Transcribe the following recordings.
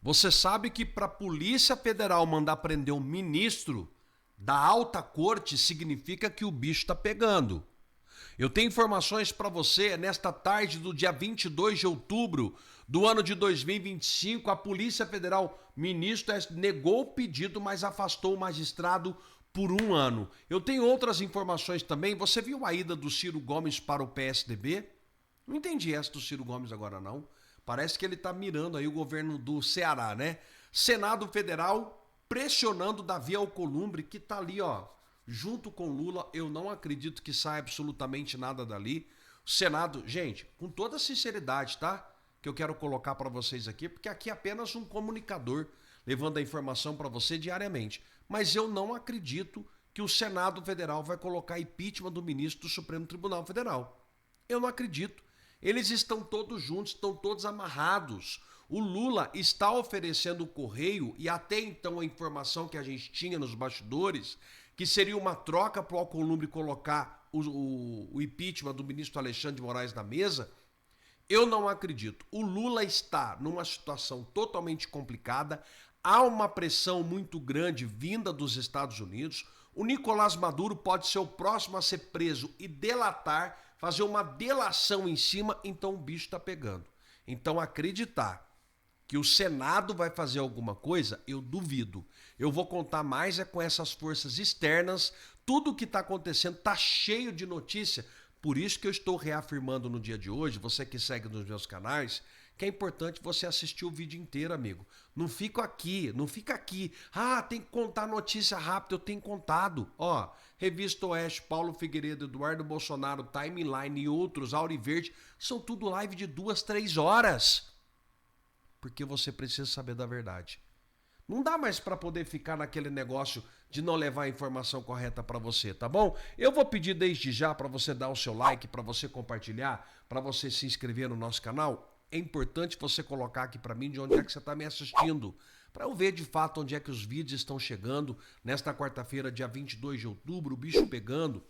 Você sabe que para a Polícia Federal mandar prender um ministro da alta corte significa que o bicho está pegando. Eu tenho informações para você nesta tarde do dia 22 de outubro do ano de 2025. A Polícia Federal, ministro, negou o pedido, mas afastou o magistrado por 1 ano. Eu tenho outras informações também. Você viu a ida do Ciro Gomes para o PSDB? Não entendi essa do Ciro Gomes agora não. Parece que ele está mirando aí o governo do Ceará, né? Senado Federal pressionando Davi Alcolumbre, que tá ali, ó, junto com Lula. Eu não acredito que saia absolutamente nada dali. O Senado, gente, com toda sinceridade, tá? Que eu quero colocar para vocês aqui, porque aqui é apenas um comunicador levando a informação para você diariamente. Mas eu não acredito que o Senado Federal vai colocar impeachment do ministro do Supremo Tribunal Federal. Eu não acredito. Eles estão todos juntos, estão todos amarrados. O Lula está oferecendo o Correio, e até então a informação que a gente tinha nos bastidores, que seria uma troca para o Alcolumbre colocar o impeachment do ministro Alexandre de Moraes na mesa. Eu não acredito. O Lula está numa situação totalmente complicada, há uma pressão muito grande vinda dos Estados Unidos. O Nicolás Maduro pode ser o próximo a ser preso e delatar, fazer uma delação em cima, então o bicho está pegando. Então acreditar que o Senado vai fazer alguma coisa, eu duvido. Eu vou contar mais com essas forças externas. Tudo o que está acontecendo está cheio de notícia. Por isso que eu estou reafirmando no dia de hoje, você que segue nos meus canais, que é importante você assistir o vídeo inteiro, amigo. Não fica aqui. Ah, tem que contar notícia rápida, eu tenho contado. Ó, Revista Oeste, Paulo Figueiredo, Eduardo Bolsonaro, Timeline e outros, Auriverde, são tudo live de 2, 3 horas. Porque você precisa saber da verdade. Não dá mais para poder ficar naquele negócio de não levar a informação correta para você, tá bom? Eu vou pedir desde já para você dar o seu like, para você compartilhar, para você se inscrever no nosso canal. É importante você colocar aqui para mim de onde é que você está me assistindo, para eu ver de fato onde é que os vídeos estão chegando. Nesta quarta-feira, dia 22 de outubro, o bicho pegando.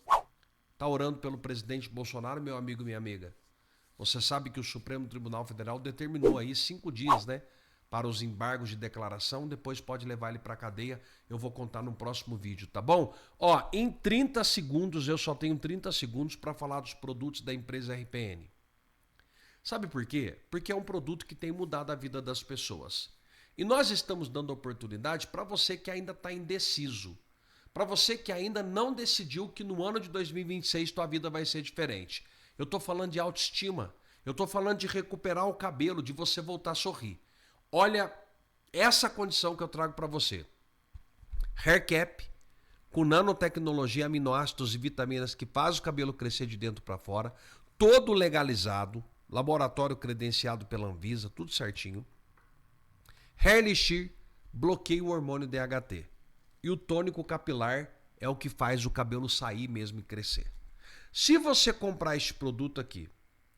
Tá orando pelo presidente Bolsonaro, meu amigo e minha amiga. Você sabe que o Supremo Tribunal Federal determinou aí 5 dias, né, para os embargos de declaração, depois pode levar ele para a cadeia. Eu vou contar no próximo vídeo, tá bom? Ó, em 30 segundos, eu só tenho 30 segundos para falar dos produtos da empresa RPN. Sabe por quê? Porque é um produto que tem mudado a vida das pessoas. E nós estamos dando oportunidade para você que ainda está indeciso, para você que ainda não decidiu que no ano de 2026 tua vida vai ser diferente. Eu estou falando de autoestima, eu estou falando de recuperar o cabelo, de você voltar a sorrir. Olha essa condição que eu trago para você. Hair Cap, com nanotecnologia, aminoácidos e vitaminas que faz o cabelo crescer de dentro para fora, todo legalizado, laboratório credenciado pela Anvisa, tudo certinho. Hair Elixir bloqueia o hormônio DHT. E o tônico capilar é o que faz o cabelo sair mesmo e crescer. Se você comprar este produto aqui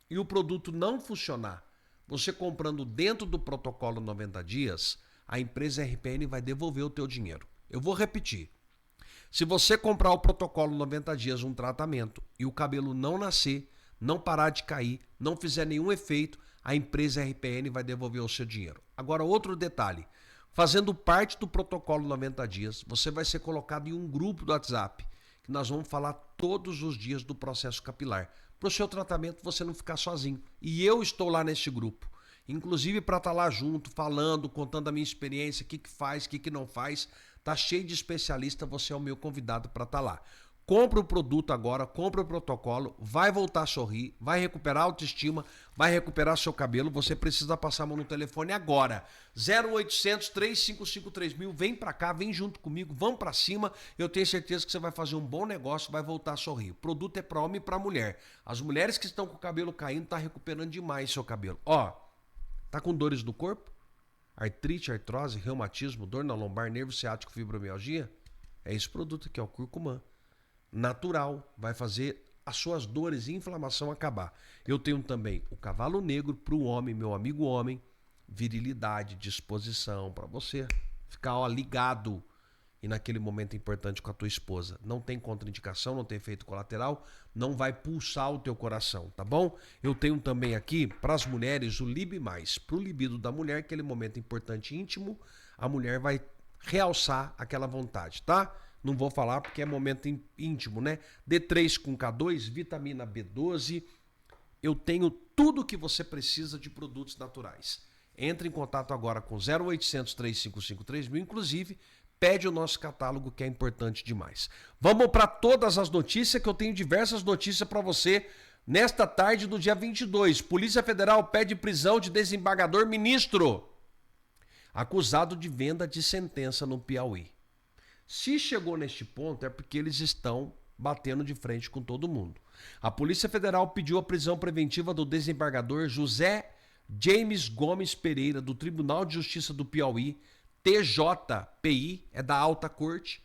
e o produto não funcionar, você comprando dentro do protocolo 90 dias, a empresa RPN vai devolver o teu dinheiro. Eu vou repetir. Se você comprar o protocolo 90 dias, um tratamento, e o cabelo não nascer, não parar de cair, não fizer nenhum efeito, a empresa RPN vai devolver o seu dinheiro. Agora, outro detalhe. Fazendo parte do protocolo 90 dias, você vai ser colocado em um grupo do WhatsApp, que nós vamos falar todos os dias do processo capilar. Para o seu tratamento você não ficar sozinho. E eu estou lá neste grupo. Inclusive para estar lá junto, falando, contando a minha experiência, o que faz, o que não faz. Tá cheio de especialista, você é o meu convidado para estar lá. Compre o produto agora, compre o protocolo, vai voltar a sorrir, vai recuperar a autoestima, vai recuperar seu cabelo. Você precisa passar a mão no telefone agora. 0800 355 3000, vem pra cá, vem junto comigo, vamos pra cima. Eu tenho certeza que você vai fazer um bom negócio, vai voltar a sorrir. O produto é pra homem e pra mulher. As mulheres que estão com o cabelo caindo, tá recuperando demais seu cabelo. Ó, tá com dores do corpo? Artrite, artrose, reumatismo, dor na lombar, nervo ciático, fibromialgia? É esse produto aqui, ó, o Curcumã. Natural, vai fazer as suas dores e inflamação acabar. Eu tenho também o cavalo negro para o homem, meu amigo homem, virilidade, disposição, para você ficar ó, ligado. e naquele momento importante com a tua esposa. Não tem contraindicação, não tem efeito colateral, não vai pulsar o teu coração, tá bom? Eu tenho também aqui, para as mulheres, o Lib+. Para o libido da mulher, aquele momento importante e íntimo, a mulher vai realçar aquela vontade, tá? Não vou falar porque é momento íntimo, né? D3 com K2, vitamina B12. Eu tenho tudo que você precisa de produtos naturais. Entre em contato agora com 0800 355 3000, inclusive pede o nosso catálogo que é importante demais. Vamos para todas as notícias, que eu tenho diversas notícias para você nesta tarde do dia 22. Polícia Federal pede prisão de desembargador ministro acusado de venda de sentença no Piauí. Se chegou neste ponto é porque eles estão batendo de frente com todo mundo. A Polícia Federal pediu a prisão preventiva do desembargador José James Gomes Pereira, do Tribunal de Justiça do Piauí, TJPI, é da Alta Corte,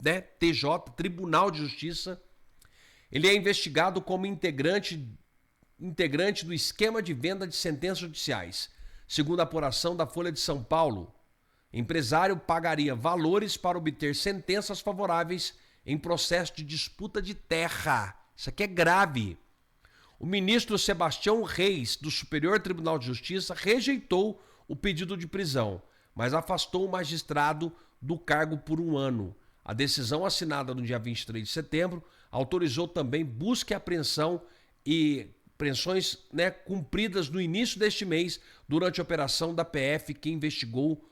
né? TJ, Tribunal de Justiça. Ele é investigado como integrante do esquema de venda de sentenças judiciais. Segundo a apuração da Folha de São Paulo, empresário pagaria valores para obter sentenças favoráveis em processo de disputa de terra. Isso aqui é grave. O ministro Sebastião Reis, do Superior Tribunal de Justiça, rejeitou o pedido de prisão, mas afastou o magistrado do cargo por 1 ano. A decisão, assinada no dia 23 de setembro, autorizou também busca e apreensão e apreensões, né, cumpridas no início deste mês durante a operação da PF que investigou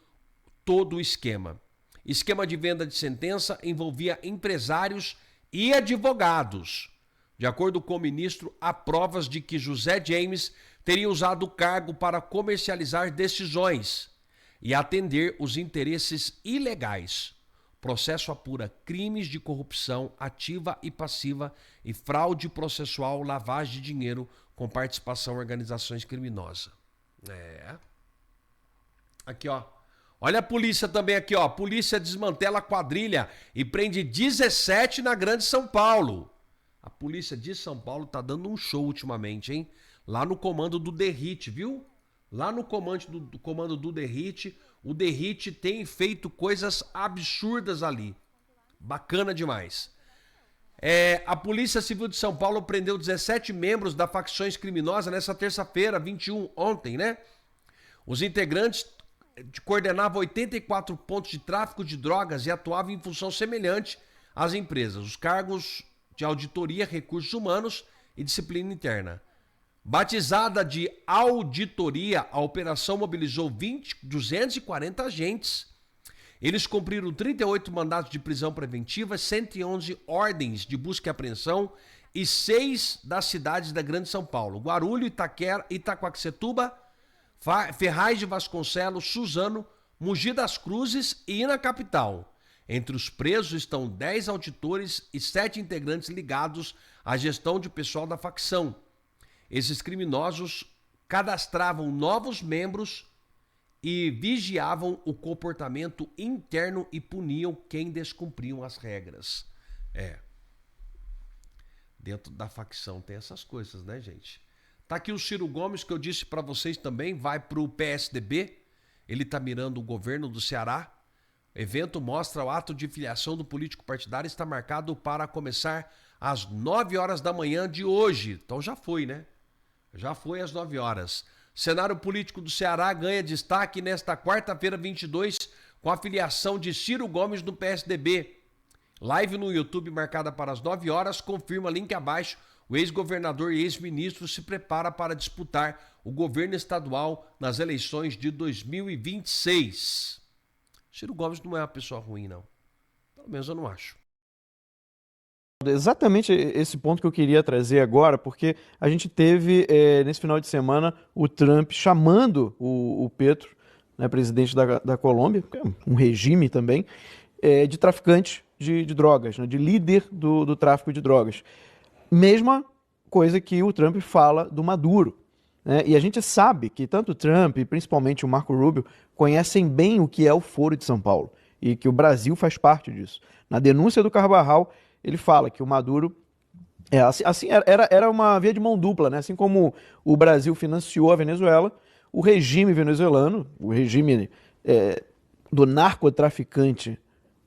todo o esquema. Esquema de venda de sentença envolvia empresários e advogados. De acordo com o ministro, há provas de que José James teria usado o cargo para comercializar decisões e atender os interesses ilegais. O processo apura crimes de corrupção ativa e passiva e fraude processual, lavagem de dinheiro com participação em organizações criminosas. Aqui, ó. Olha a polícia também aqui, ó. A polícia desmantela a quadrilha e prende 17 na Grande São Paulo. A polícia de São Paulo tá dando um show ultimamente, hein? Lá no comando do Derrite, viu? Lá no comando do Derrite, o Derrite tem feito coisas absurdas ali. Bacana demais. A Polícia Civil de São Paulo prendeu 17 membros da facções criminosas nessa terça-feira, 21, ontem, né? Os integrantes coordenavam 84 pontos de tráfico de drogas e atuavam em função semelhante às empresas. Os cargos de auditoria, recursos humanos e disciplina interna. Batizada de auditoria, a operação mobilizou 240 agentes. Eles cumpriram 38 mandatos de prisão preventiva, 111 ordens de busca e apreensão e 6 das cidades da Grande São Paulo: Guarulhos, Itaquera, Itaquaquecetuba, Ferraz de Vasconcelos, Suzano, Mogi das Cruzes e na capital. Entre os presos estão 10 auditores e 7 integrantes ligados à gestão de pessoal da facção. Esses criminosos cadastravam novos membros e vigiavam o comportamento interno e puniam quem descumpriam as regras. Dentro da facção tem essas coisas, né, gente? Tá aqui o Ciro Gomes, que eu disse para vocês também, vai pro PSDB. Ele tá mirando o governo do Ceará. Evento mostra o ato de filiação do político partidário, está marcado para começar às 9 horas da manhã de hoje. Então já foi, né? Já foi às 9 horas. Cenário político do Ceará ganha destaque nesta quarta-feira, 22, com a filiação de Ciro Gomes no PSDB. Live no YouTube marcada para as 9 horas, confirma link abaixo. O ex-governador e ex-ministro se prepara para disputar o governo estadual nas eleições de 2026. Ciro Gomes não é uma pessoa ruim, não. Pelo menos eu não acho. Exatamente esse ponto que eu queria trazer agora, porque a gente teve, nesse final de semana, o Trump chamando o Petro, né, presidente da Colômbia, que é um regime também, de traficante de drogas, né, de líder do tráfico de drogas. Mesma coisa que o Trump fala do Maduro. Né? E a gente sabe que tanto o Trump e principalmente o Marco Rubio conhecem bem o que é o Foro de São Paulo e que o Brasil faz parte disso. Na denúncia do Carvajal, ele fala que o Maduro era uma via de mão dupla, né? Assim como o Brasil financiou a Venezuela, o regime venezuelano, o regime do narcotraficante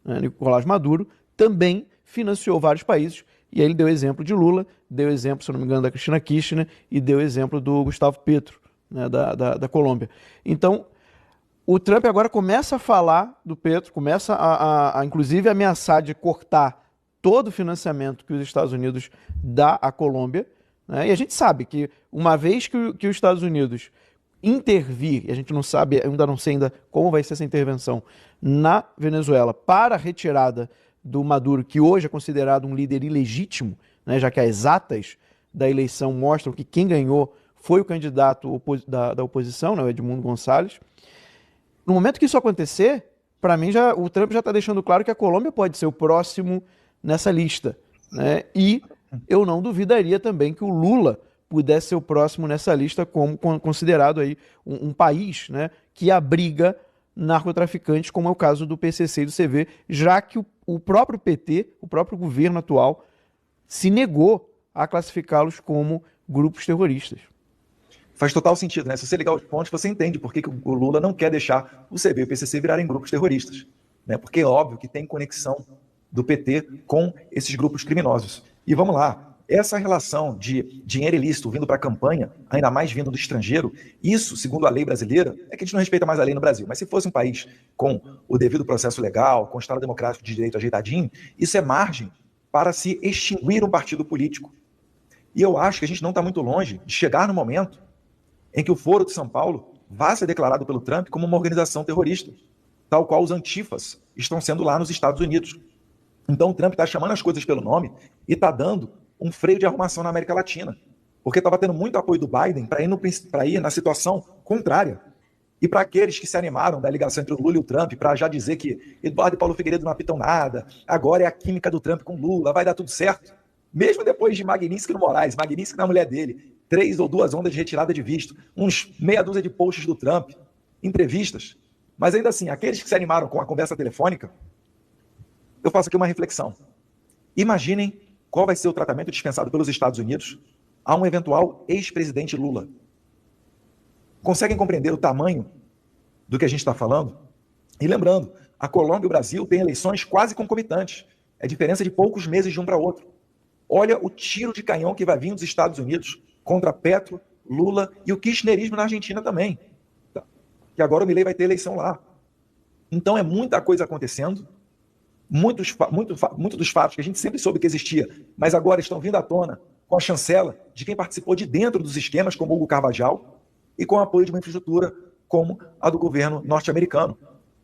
né, Nicolás Maduro, também financiou vários países. E aí ele deu exemplo de Lula, deu exemplo, se eu não me engano, da Cristina Kirchner e deu exemplo do Gustavo Petro, né, da Colômbia. Então, o Trump agora começa a falar do Petro, começa a inclusive ameaçar de cortar todo o financiamento que os Estados Unidos dá à Colômbia, né? E a gente sabe que uma vez que os Estados Unidos intervir, e a gente não sabe, ainda não sei ainda como vai ser essa intervenção na Venezuela para a retirada do Maduro, que hoje é considerado um líder ilegítimo, né, já que as atas da eleição mostram que quem ganhou foi o candidato da oposição, né, o Edmundo Gonçalves. No momento que isso acontecer, para mim o Trump já está deixando claro que a Colômbia pode ser o próximo nessa lista, né? E eu não duvidaria também que o Lula pudesse ser o próximo nessa lista, como considerado aí um país, né, que abriga narcotraficantes, como é o caso do PCC e do CV, já que o próprio PT, o próprio governo atual, se negou a classificá-los como grupos terroristas. Faz total sentido, né? Se você ligar os pontos, você entende por que o Lula não quer deixar o CV e o PCC virarem grupos terroristas, né? Porque é óbvio que tem conexão do PT com esses grupos criminosos. E vamos lá, essa relação de dinheiro ilícito vindo para a campanha, ainda mais vindo do estrangeiro, isso, segundo a lei brasileira, é que a gente não respeita mais a lei no Brasil, mas se fosse um país com o devido processo legal, com o Estado Democrático de Direito ajeitadinho, isso é margem para se extinguir um partido político. E eu acho que a gente não está muito longe de chegar no momento em que o Foro de São Paulo vá ser declarado pelo Trump como uma organização terrorista, tal qual os antifas estão sendo lá nos Estados Unidos. Então o Trump está chamando as coisas pelo nome e está dando um freio de arrumação na América Latina, porque estava tendo muito apoio do Biden para ir na situação contrária. E para aqueles que se animaram da ligação entre o Lula e o Trump, para já dizer que Eduardo e Paulo Figueiredo não apitam nada, agora é a química do Trump com Lula, vai dar tudo certo. Mesmo depois de Magnitsky no Moraes, Magnitsky na mulher dele, 3 ou 2 ondas de retirada de visto, uns meia dúzia de posts do Trump, entrevistas. Mas ainda assim, aqueles que se animaram com a conversa telefônica, eu faço aqui uma reflexão. Imaginem qual vai ser o tratamento dispensado pelos Estados Unidos a um eventual ex-presidente Lula. Conseguem compreender o tamanho do que a gente está falando? E lembrando, a Colômbia e o Brasil têm eleições quase concomitantes. É diferença de poucos meses de um para outro. Olha o tiro de canhão que vai vir dos Estados Unidos contra Petro, Lula e o kirchnerismo na Argentina também. Que agora o Milei vai ter eleição lá. Então é muita coisa acontecendo, muito dos fatos que a gente sempre soube que existia, mas agora estão vindo à tona com a chancela de quem participou de dentro dos esquemas, como Hugo Carvajal, e com o apoio de uma infraestrutura como a do governo norte-americano.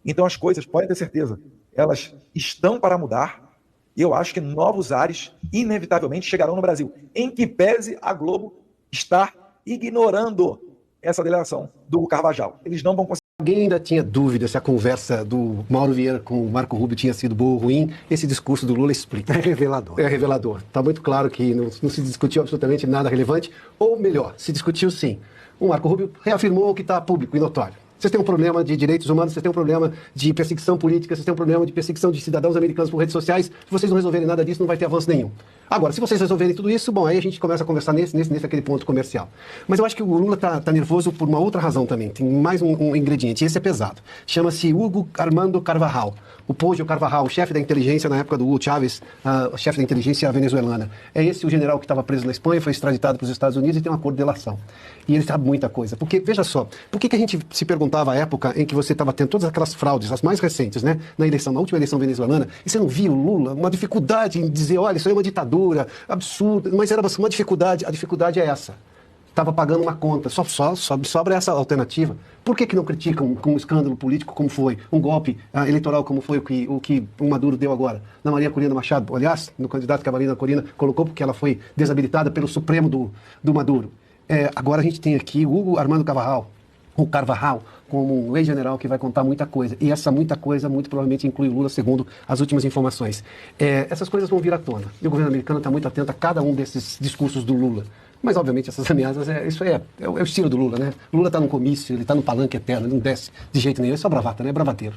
Então as coisas, podem ter certeza, elas estão para mudar, e eu acho que novos ares inevitavelmente chegarão no Brasil, em que pese a Globo estar ignorando essa delegação do Hugo Carvajal. Eles não vão conseguir. Alguém ainda tinha dúvida se a conversa do Mauro Vieira com o Marco Rubio tinha sido boa ou ruim? Esse discurso do Lula explica. É revelador. É revelador. Está muito claro que não se discutiu absolutamente nada relevante, ou melhor, se discutiu sim. O Marco Rubio reafirmou o que está público e notório. Vocês têm um problema de direitos humanos, vocês têm um problema de perseguição política, vocês têm um problema de perseguição de cidadãos americanos por redes sociais. Se vocês não resolverem nada disso, não vai ter avanço nenhum. Agora, se vocês resolverem tudo isso, bom, aí a gente começa a conversar nesse aquele ponto comercial. Mas eu acho que o Lula tá nervoso por uma outra razão também. Tem mais um ingrediente, e esse é pesado. Chama-se Hugo Armando Carvajal. O Poggio Carvajal, o chefe da inteligência na época do Hugo Chávez, o chefe da inteligência venezuelana. É esse o general que estava preso na Espanha, foi extraditado para os Estados Unidos e tem um acordo de delação. E ele sabe muita coisa. Porque, veja só, por que a gente se perguntava à época em que você estava tendo todas aquelas fraudes, as mais recentes, né? Na última eleição venezuelana, e você não via o Lula, uma dificuldade em dizer, olha, isso aí é uma ditadura, absurda, mas era uma dificuldade, a dificuldade é essa. Estava pagando uma conta, sobra essa alternativa. Por que não criticam com um escândalo político como foi, um golpe eleitoral como foi o que o Maduro deu agora, na Maria Corina Machado? Aliás, no candidato que a Maria Corina colocou, porque ela foi desabilitada pelo Supremo do Maduro. Agora a gente tem aqui o Hugo Armando Carvajal, o Carvajal, como um ex-general que vai contar muita coisa. E essa muita coisa, muito provavelmente, inclui o Lula, segundo as últimas informações. Essas coisas vão vir à tona. E o governo americano está muito atento a cada um desses discursos do Lula. Mas, obviamente, essas ameaças, isso é o estilo do Lula, né? O Lula está no comício, ele está no palanque eterno, ele não desce de jeito nenhum. É só bravata, né? É bravateiro.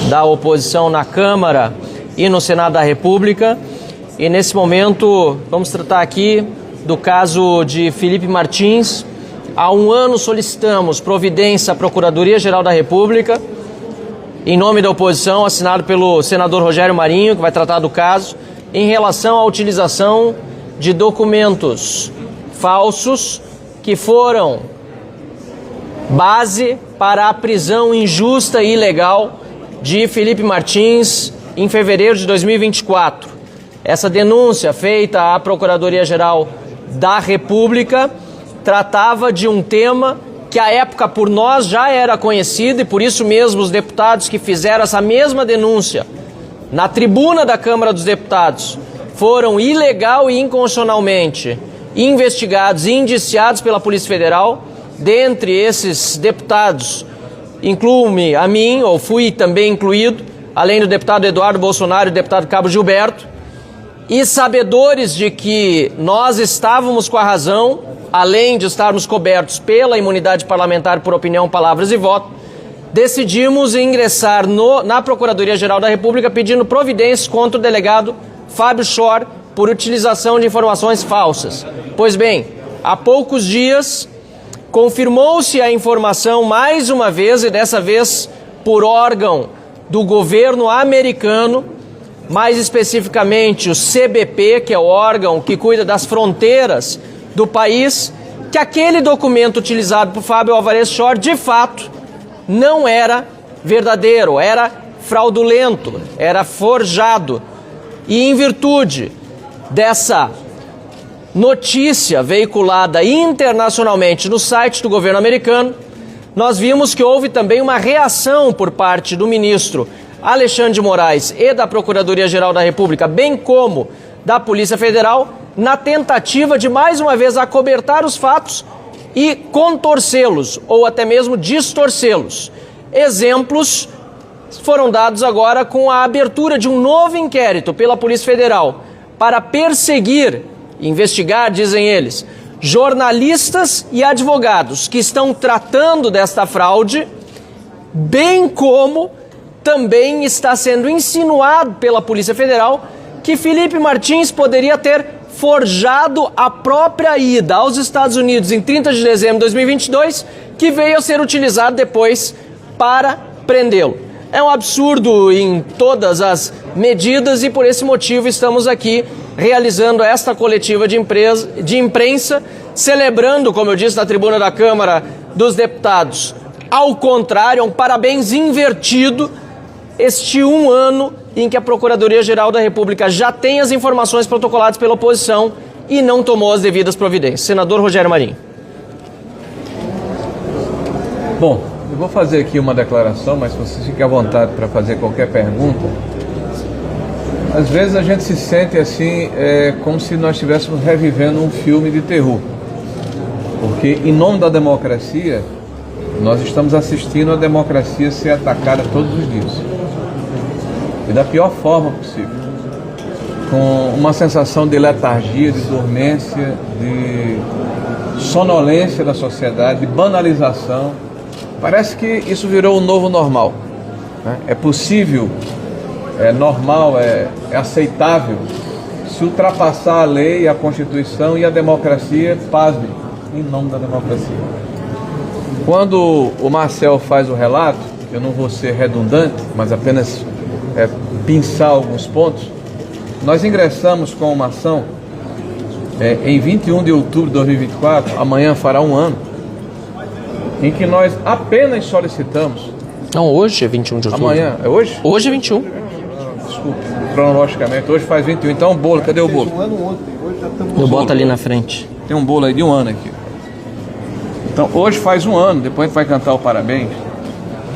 Da oposição na Câmara e no Senado da República. E, nesse momento, vamos tratar aqui do caso de Felipe Martins. Há um ano solicitamos providência à Procuradoria-Geral da República em nome da oposição, assinado pelo senador Rogério Marinho, que vai tratar do caso, em relação à utilização de documentos falsos que foram base para a prisão injusta e ilegal de Felipe Martins em fevereiro de 2024. Essa denúncia feita à Procuradoria-Geral da República tratava de um tema que à época por nós já era conhecido e por isso mesmo os deputados que fizeram essa mesma denúncia na tribuna da Câmara dos Deputados foram ilegal e inconstitucionalmente investigados e indiciados pela Polícia Federal. Dentre esses deputados, incluo-me a mim, ou fui também incluído, além do deputado Eduardo Bolsonaro e do deputado Cabo Gilberto, e sabedores de que nós estávamos com a razão, além de estarmos cobertos pela imunidade parlamentar por opinião, palavras e voto, decidimos ingressar na Procuradoria-Geral da República pedindo providências contra o delegado Fábio Schor por utilização de informações falsas. Pois bem, há poucos dias confirmou-se a informação mais uma vez, e dessa vez por órgão do governo americano, mais especificamente o CBP, que é o órgão que cuida das fronteiras do país, que aquele documento utilizado por Fábio Alvarez Schor, de fato, não era verdadeiro, era fraudulento, era forjado. E em virtude dessa notícia veiculada internacionalmente no site do governo americano, nós vimos que houve também uma reação por parte do ministro Alexandre de Moraes e da Procuradoria-Geral da República, bem como da Polícia Federal, na tentativa de mais uma vez acobertar os fatos e contorcê-los ou até mesmo distorcê-los. Exemplos foram dados agora com a abertura de um novo inquérito pela Polícia Federal para perseguir, investigar, dizem eles, jornalistas e advogados que estão tratando desta fraude, bem como também está sendo insinuado pela Polícia Federal que Felipe Martins poderia ter forjado a própria ida aos Estados Unidos em 30 de dezembro de 2022, que veio a ser utilizado depois para prendê-lo. É um absurdo em todas as medidas e por esse motivo estamos aqui realizando esta coletiva de imprensa, celebrando, como eu disse na tribuna da Câmara dos Deputados, ao contrário, um parabéns invertido, este 1 ano em que a Procuradoria-Geral da República já tem as informações protocoladas pela oposição e não tomou as devidas providências. Senador Rogério Marinho. Bom, eu vou fazer aqui uma declaração, mas se você ficar à vontade para fazer qualquer pergunta. Às vezes a gente se sente assim, como se nós estivéssemos revivendo um filme de terror. Porque, em nome da democracia, nós estamos assistindo a democracia ser atacada todos os dias. E da pior forma possível. Com uma sensação de letargia, de dormência, de sonolência da sociedade, de banalização. Parece que isso virou o novo normal. Né? É possível, é normal, é aceitável se ultrapassar a lei, a Constituição e a democracia, pasme, em nome da democracia. Quando o Marcel faz o relato, eu não vou ser redundante, mas apenas pinçar alguns pontos, nós ingressamos com uma ação em 21 de outubro de 2024, amanhã fará 1 ano, em que nós apenas solicitamos... Não, hoje é 21 de outubro. Amanhã, é hoje? Hoje é 21. Desculpa, cronologicamente, hoje faz 21. Então, o bolo, cadê o bolo? Eu boto ali na frente. Tem um bolo aí de 1 ano aqui. Então, hoje faz 1 ano, depois a gente vai cantar o parabéns,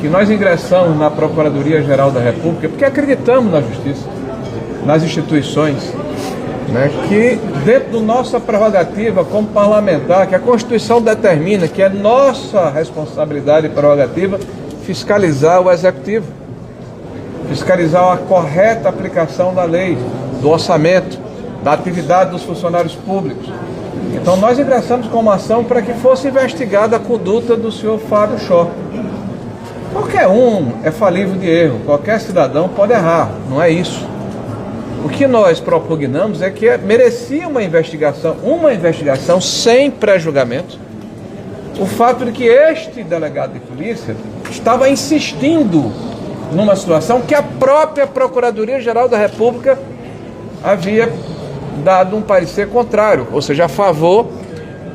que nós ingressamos na Procuradoria-Geral da República, porque acreditamos na justiça, nas instituições, né, que dentro da nossa prerrogativa como parlamentar, que a Constituição determina que é nossa responsabilidade e prerrogativa fiscalizar o Executivo, fiscalizar a correta aplicação da lei, do orçamento, da atividade dos funcionários públicos. Então nós ingressamos com uma ação para que fosse investigada a conduta do senhor Fábio Schor. Qualquer um é falível de erro, qualquer cidadão pode errar, não é isso. O que nós propugnamos é que merecia uma investigação sem pré-julgamento. O fato de que este delegado de polícia estava insistindo numa situação que a própria Procuradoria-Geral da República havia dado um parecer contrário, ou seja, a favor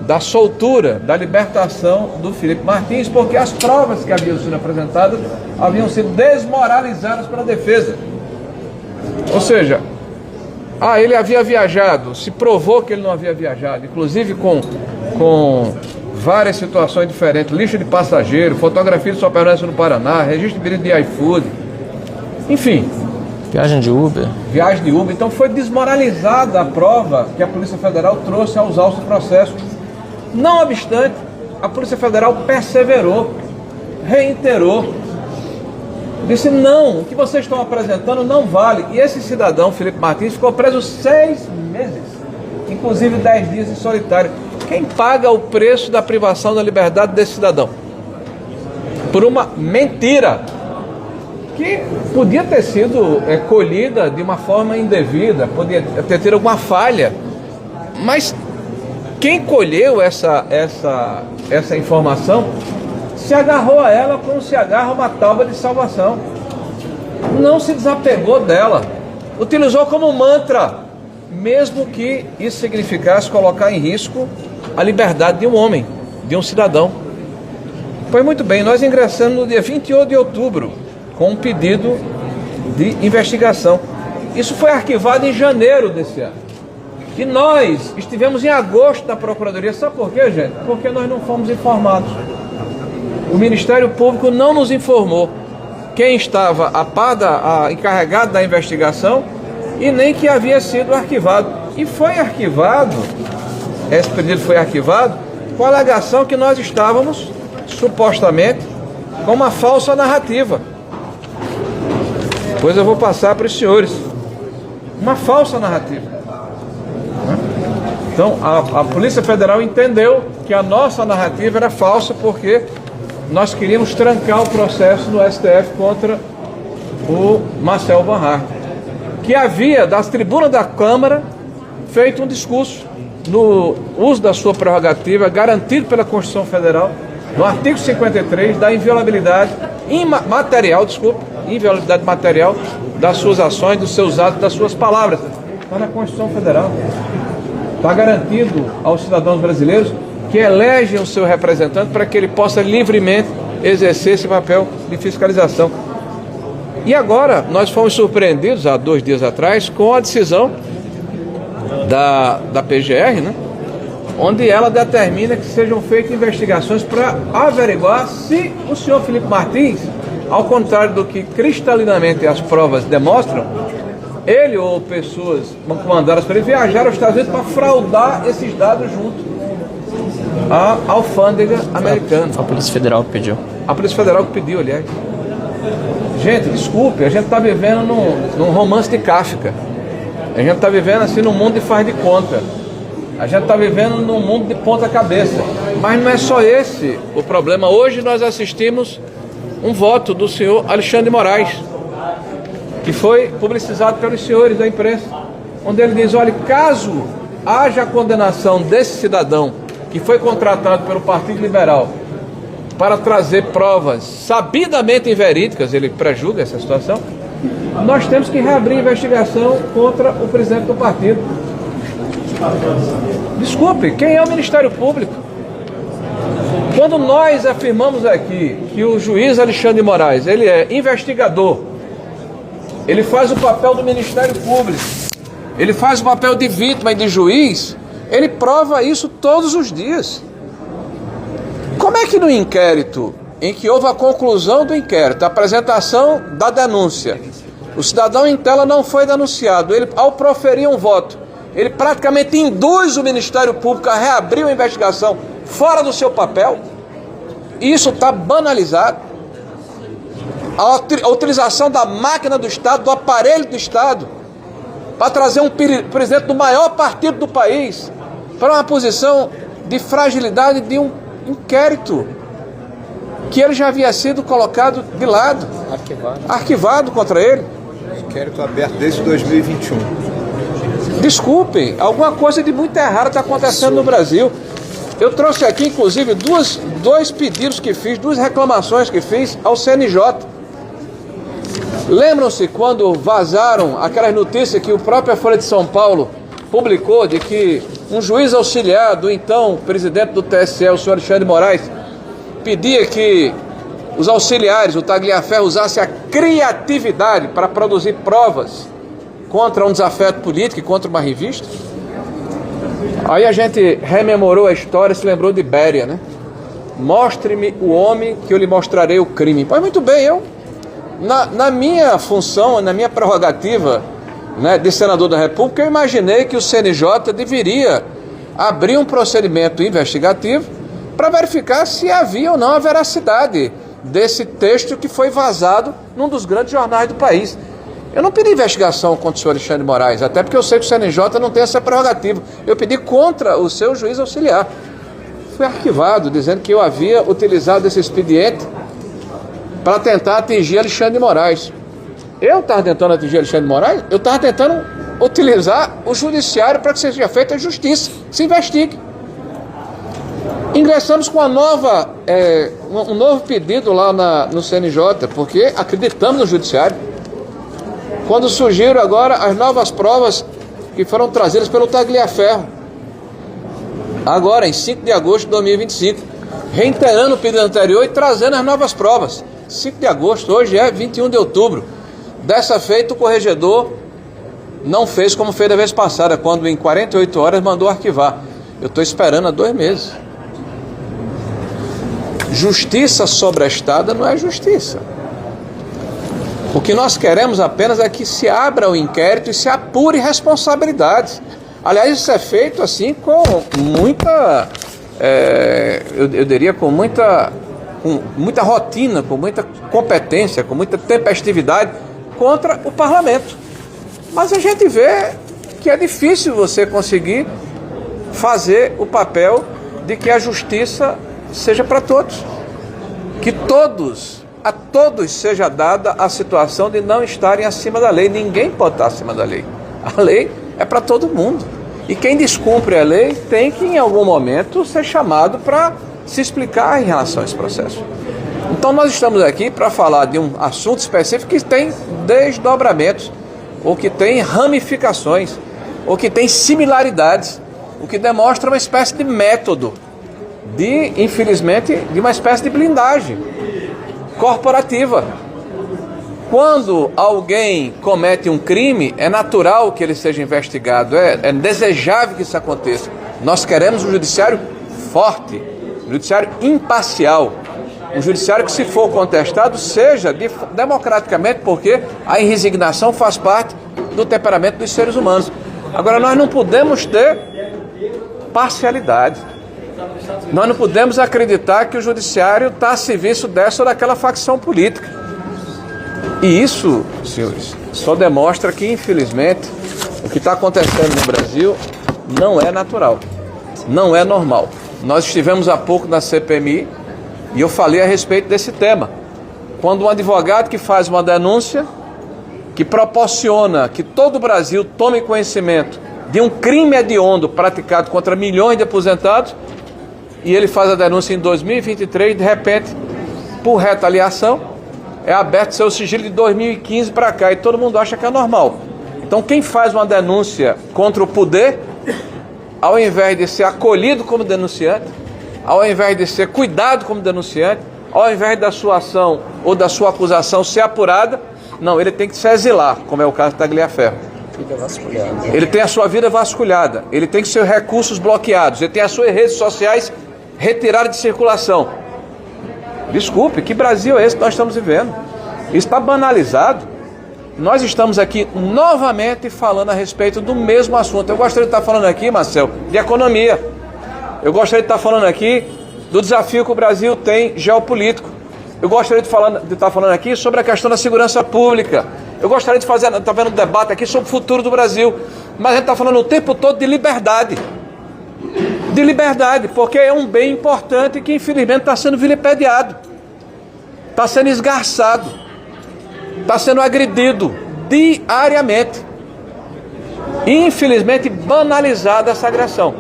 da soltura, da libertação do Felipe Martins, porque as provas que haviam sido apresentadas haviam sido desmoralizadas pela defesa. Ou seja, ele havia viajado, se provou que ele não havia viajado, inclusive com várias situações diferentes, lista de passageiro, fotografia de sua permanência no Paraná, registro de bilhete de iFood, enfim. Viagem de Uber. Então foi desmoralizada a prova que a Polícia Federal trouxe aos autos do processo. Não obstante, a Polícia Federal perseverou, reiterou, disse não, o que vocês estão apresentando não vale. E esse cidadão, Felipe Martins, ficou preso 6 meses, inclusive 10 dias em solitário. Quem paga o preço da privação da liberdade desse cidadão? Por uma mentira que podia ter sido colhida de uma forma indevida, podia ter tido alguma falha, mas quem colheu essa informação se agarrou a ela como se agarra uma tábua de salvação. Não se desapegou dela. Utilizou como mantra, mesmo que isso significasse colocar em risco a liberdade de um homem, de um cidadão. Pois muito bem, nós ingressamos no dia 28 de outubro com um pedido de investigação. Isso foi arquivado em janeiro desse ano. E nós estivemos em agosto na Procuradoria. Sabe por quê, gente? Porque nós não fomos informados. O Ministério Público não nos informou quem estava encarregado da investigação e nem que havia sido arquivado. E foi arquivado, esse pedido foi arquivado com a alegação que nós estávamos, supostamente, com uma falsa narrativa. Pois eu vou passar para os senhores. Uma falsa narrativa. Então, a Polícia Federal entendeu que a nossa narrativa era falsa porque nós queríamos trancar o processo no STF contra o Marcel Van Haert, que havia, das tribunas da Câmara, feito um discurso no uso da sua prerrogativa, garantido pela Constituição Federal, no artigo 53, da inviolabilidade inviolabilidade material das suas ações, dos seus atos, das suas palavras. Está na Constituição Federal. Está garantido aos cidadãos brasileiros que elegem o seu representante para que ele possa livremente exercer esse papel de fiscalização. E agora nós fomos surpreendidos, há 2 dias atrás, com a decisão da PGR, né? Onde ela determina que sejam feitas investigações para averiguar se o senhor Felipe Martins, ao contrário do que cristalinamente as provas demonstram, ele ou pessoas comandadas para ele viajaram aos Estados Unidos para fraudar esses dados junto à alfândega americana. A Polícia Federal que pediu. A Polícia Federal que pediu, aliás. Gente, desculpe, a gente está vivendo num romance de Kafka. A gente está vivendo assim num mundo de faz de conta. A gente está vivendo num mundo de ponta cabeça. Mas não é só esse o problema. Hoje nós assistimos um voto do senhor Alexandre de Moraes, que foi publicizado pelos senhores da imprensa, onde ele diz, olha, caso haja a condenação desse cidadão que foi contratado pelo Partido Liberal para trazer provas sabidamente inverídicas, ele prejulga essa situação, nós temos que reabrir a investigação contra o presidente do partido. Desculpe, quem é o Ministério Público? Quando nós afirmamos aqui que o juiz Alexandre de Moraes, ele é investigador, ele faz o papel do Ministério Público, ele faz o papel de vítima e de juiz, ele prova isso todos os dias. Como é que no inquérito, em que houve a conclusão do inquérito, a apresentação da denúncia, o cidadão em tela não foi denunciado, ele, ao proferir um voto, ele praticamente induz o Ministério Público a reabrir uma investigação fora do seu papel? Isso está banalizado. A utilização da máquina do Estado, do aparelho do Estado, para trazer um presidente do maior partido do país para uma posição de fragilidade de um inquérito que ele já havia sido colocado de lado, arquivado contra ele. Inquérito aberto desde 2021. Desculpem, alguma coisa de muito errada está acontecendo no Brasil. Eu trouxe aqui, inclusive, dois pedidos que fiz, 2 reclamações que fiz ao CNJ. Lembram-se quando vazaram aquelas notícias que o próprio Folha de São Paulo publicou de que um juiz auxiliar do então presidente do TSE, o senhor Alexandre de Moraes, pedia que os auxiliares, o Tagliaferro, usassem a criatividade para produzir provas contra um desafeto político e contra uma revista? Aí a gente rememorou a história, se lembrou de Béria, né? Mostre-me o homem que eu lhe mostrarei o crime. Pois muito bem, eu, na minha função, na minha prerrogativa, né, de senador da República, eu imaginei que o CNJ deveria abrir um procedimento investigativo para verificar se havia ou não a veracidade desse texto que foi vazado num dos grandes jornais do país. Eu não pedi investigação contra o senhor Alexandre de Moraes, até porque eu sei que o CNJ não tem essa prerrogativa. Eu pedi contra o seu juiz auxiliar. Fui arquivado, dizendo que eu havia utilizado esse expediente para tentar atingir Alexandre de Moraes. Eu estava tentando atingir Alexandre de Moraes? Eu estava tentando utilizar o judiciário para que seja feita a justiça, se investigue. Ingressamos com um novo pedido lá no CNJ, porque acreditamos no judiciário. Quando surgiram agora as novas provas que foram trazidas pelo Tagliaferro, agora em 5 de agosto de 2025, reiterando o pedido anterior e trazendo as novas provas. 5 de agosto, hoje é 21 de outubro. Dessa feita, o corregedor não fez como fez da vez passada, quando em 48 horas mandou arquivar. Eu estou esperando há 2 meses. Justiça sobrestada não é justiça. O que nós queremos apenas é que se abra o inquérito e se apure responsabilidades. Aliás, isso é feito assim com muita, eu diria com muita rotina, com muita competência, com muita tempestividade contra o parlamento. Mas a gente vê que é difícil você conseguir fazer o papel de que a justiça seja para todos. Que a todos seja dada a situação de não estarem acima da lei. Ninguém pode estar acima da lei. A lei é para todo mundo. E quem descumpre a lei tem que, em algum momento, ser chamado para se explicar em relação a esse processo. Então, nós estamos aqui para falar de um assunto específico que tem desdobramentos, ou que tem ramificações, ou que tem similaridades, o que demonstra uma espécie de método, infelizmente, de uma espécie de blindagem corporativa. Quando alguém comete um crime, é natural que ele seja investigado, é desejável que isso aconteça. Nós queremos um judiciário forte, um judiciário imparcial, um judiciário que, se for contestado, seja democraticamente, porque a inresignação faz parte do temperamento dos seres humanos. Agora, nós não podemos ter parcialidade. Nós não podemos acreditar que o judiciário está a serviço dessa ou daquela facção política. E isso, senhores, só demonstra que, infelizmente, o que está acontecendo no Brasil não é natural, não é normal. Nós estivemos há pouco na CPMI e eu falei a respeito desse tema. Quando um advogado que faz uma denúncia, que proporciona que todo o Brasil tome conhecimento de um crime hediondo praticado contra milhões de aposentados, e ele faz a denúncia em 2023, de repente, por retaliação, é aberto seu sigilo de 2015 para cá, e todo mundo acha que é normal. Então, quem faz uma denúncia contra o poder, ao invés de ser acolhido como denunciante, ao invés de ser cuidado como denunciante, ao invés da sua ação ou da sua acusação ser apurada, não, ele tem que se exilar, como é o caso do Tagliaferro. Ele tem a sua vida vasculhada, ele tem seus recursos bloqueados, ele tem as suas redes sociais retiradas de circulação. Desculpe, que Brasil é esse que nós estamos vivendo? Isso está banalizado. Nós estamos aqui novamente falando a respeito do mesmo assunto. Eu gostaria de estar falando aqui, Marcel, de economia. Eu gostaria de estar falando aqui do desafio que o Brasil tem geopolítico. Eu gostaria de estar falando aqui sobre a questão da segurança pública. Eu gostaria de estar vendo um debate aqui sobre o futuro do Brasil. Mas a gente está falando o tempo todo de liberdade. De liberdade, porque é um bem importante que, infelizmente, está sendo vilipendiado. Está sendo esgarçado. Está sendo agredido diariamente. Infelizmente, banalizada essa agressão.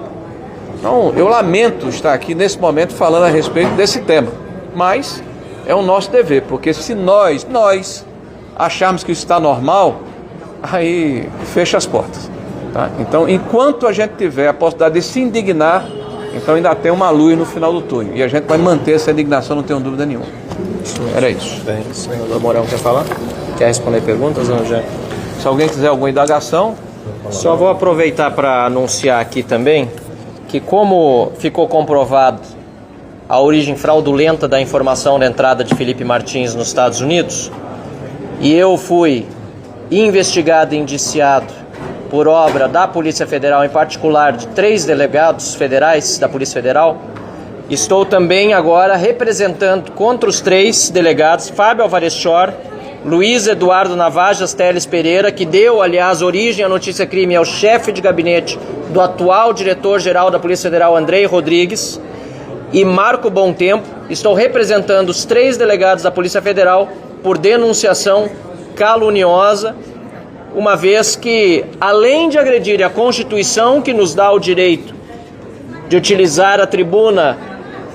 Então, eu lamento estar aqui nesse momento falando a respeito desse tema. Mas é o nosso dever, porque se nós, acharmos que isso está normal, aí fecha as portas. Tá? Então, enquanto a gente tiver a possibilidade de se indignar, então ainda tem uma luz no final do túnel. E a gente vai manter essa indignação, não tenho dúvida nenhuma. Era isso. Bem, o senador Mourão quer falar? Quer responder perguntas, ou já? Se alguém quiser alguma indagação... Só vou aproveitar para anunciar aqui também que, como ficou comprovado a origem fraudulenta da informação da entrada de Felipe Martins nos Estados Unidos, e eu fui investigado e indiciado por obra da Polícia Federal, em particular de 3 delegados federais da Polícia Federal, estou também agora representando contra os 3 delegados, Fábio Alvarez Chor, Luiz Eduardo Navajas Teles Pereira, que deu, aliás, origem à notícia crime ao chefe de gabinete do atual diretor-geral da Polícia Federal, Andrei Rodrigues, e Marco Bom Tempo. Estou representando os 3 delegados da Polícia Federal por denunciação caluniosa, uma vez que, além de agredir a Constituição, que nos dá o direito de utilizar a tribuna